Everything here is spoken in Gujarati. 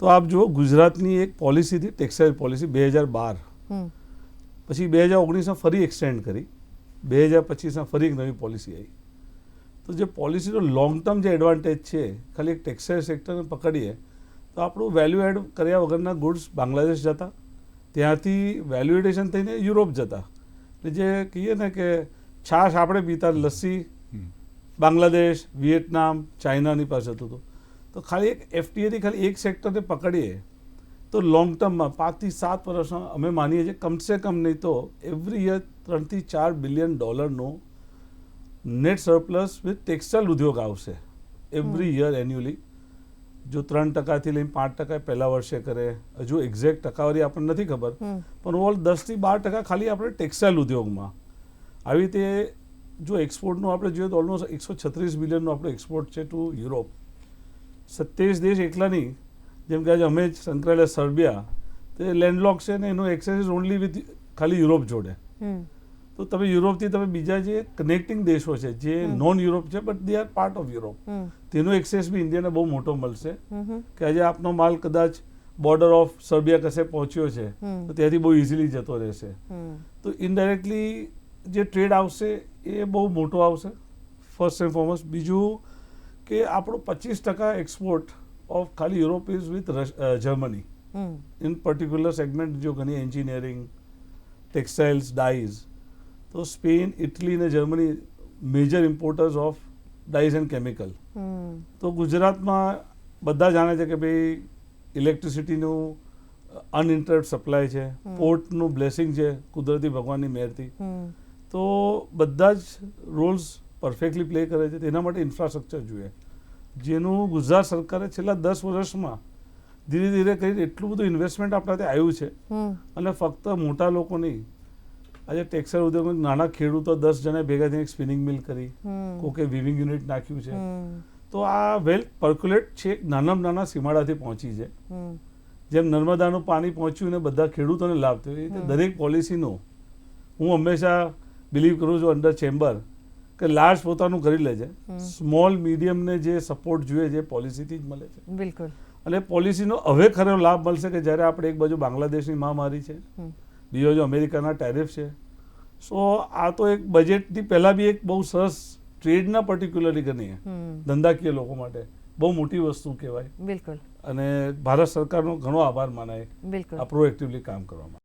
તો આપ જુઓ ગુજરાતની એક પોલિસી હતી ટેક્સટાઇલ પોલિસી 2012 પછી 2019માં ફરી એક્સટેન્ડ કરી 2025માં ફરી એક નવી પોલિસી આવી. તો જે પોલિસીનો લોંગ ટર્મ જે એડવાન્ટેજ છે ખાલી એક ટેક્સટાઇલ સેક્ટરને પકડીએ તો આપણું વેલ્યુ એડ કર્યા વગરના ગુડ્સ બાંગ્લાદેશ જતા, ત્યાંથી વેલ્યુ એડિશન થઈને યુરોપ જતા. જે કહીએ ને કે છાશ આપણે પીતા લસ્સી બાંગ્લાદેશ, વિયેટનામ, ચાઇનાની પાસે હતું હતું. તો ખાલી એક એફટીએથી ખાલી એક સેક્ટરને પકડીએ તો લોંગ ટર્મમાં 5 થી 7 વર્ષમાં અમે માનીએ છીએ કમસે કમ નહીં તો એવરી યર $3 થી $4 billion net surplus with textile ઉદ્યોગ આવશે એવરી યર એન્યુઅલી. જો 3% લઈને 5% પહેલા વર્ષે કરે, હજુ એક્ઝેક્ટ ટકાવારી આપણને નથી ખબર, પણ ઓવરઓલ 10 થી 12% ખાલી આપણે ટેક્સટાઇલ ઉદ્યોગમાં. આવી રીતે જો એક્સપોર્ટનું આપણે જોઈએ તો ઓલમોસ્ટ 136 બિલિયનનું આપણું એક્સપોર્ટ છે ટુ યુરોપ. 27 દેશ એકલા નહીં, જેમ કે આજે અમે જ સંકળાયેલા સર્બિયા, તે લેન્ડલોક છે ને એનો એક્સેસ ઇઝ ઓનલી વિથ ખાલી યુરોપ જોડે. તો તમે યુરોપથી તમે બીજા જે કનેક્ટિંગ દેશો છે જે નોન યુરોપ છે but they are part of Europe, તેનો એક્સેસ બી ઇન્ડિયાને બહુ મોટો મળશે. કે આજે આપનો માલ કદાચ બોર્ડર ઓફ સર્બિયા કશે પહોંચ્યો છે તો ત્યાંથી બહુ ઇઝીલી જતો રહેશે. તો ઇનડાયરેક્ટલી જે ટ્રેડ આવશે એ બહુ મોટો આવશે ફર્સ્ટ એન્ડ ફોરમોસ્ટ. બીજું કે આપણો 25% એક્સપોર્ટ ઓફ ખાલી Europe is with Germany in particular segment. જો ઘણી એન્જિનિયરિંગ, ટેક્સટાઇલ્સ, ડાઈઝ, તો સ્પેન, ઇટલી ને Germany major importers of dyes and chemical. તો ગુજરાતમાં બધા જાણે છે કે ભાઈ ઇલેક્ટ્રિસિટીનું અનઇન્ટરપ્ટ સપ્લાય છે, પોર્ટનું બ્લેસિંગ છે કુદરતી ભગવાનની મહેરથી. તો બધા જ રોલ્સ પરફેક્ટલી પ્લે કરે છે. તેના માટે ઇન્ફ્રાસ્ટ્રક્ચર જોઈએ, જેનું ગુજરાત સરકારે છેલ્લા 10 વર્ષમાં ધીરે ધીરે કરીને એટલું બધું ઇન્વેસ્ટમેન્ટ આપણા ત્યાં આવ્યું છે. અને ફક્ત મોટા લોકો નહીં, આજે ટેક્સટાઇલ ઉદ્યોગમાં નાના ખેડૂતો 10 જણા ભેગા થઈને એક સ્પિનિંગ મિલ કરી, કોકે વિવિંગ યુનિટ નાખ્યું છે. તો આ વેલ્થ પર્ક્યુલેટ છે નાનામાં નાના સીમાડાથી પહોંચી છે. જેમ નર્મદાનું પાણી પહોંચ્યું ને બધા ખેડૂતોને લાભ થયો, એ રીતે દરેક પોલિસીનો હું હંમેશા બિલીવ કરું છું અંડર ચેમ્બર કે લાર્જ પોતાનું કરી લે છે, સ્મોલ મીડિયમને જે સપોર્ટ જોઈએ છે પોલિસીથી જ મળે છે. બિલકુલ. અને પોલિસીનો હવે ખરો લાભ મળશે કે જ્યારે આપણે એક બાજુ બાંગ્લાદેશની મહામારી છે, બીજો બાજુ અમેરિકાના ટેરિફ છે. સો આ તો એક બજેટથી પહેલાં બી એક બહુ સરસ ટ્રેડના પર્ટિક્યુલરલી ગણીએ ધંધાકીય લોકો માટે બહુ મોટી વસ્તુ કહેવાય. બિલકુલ. અને ભારત સરકારનો ઘણો આભાર માનાય બિલકુલ આ પ્રોએક્ટિવલી કામ કરવામાં.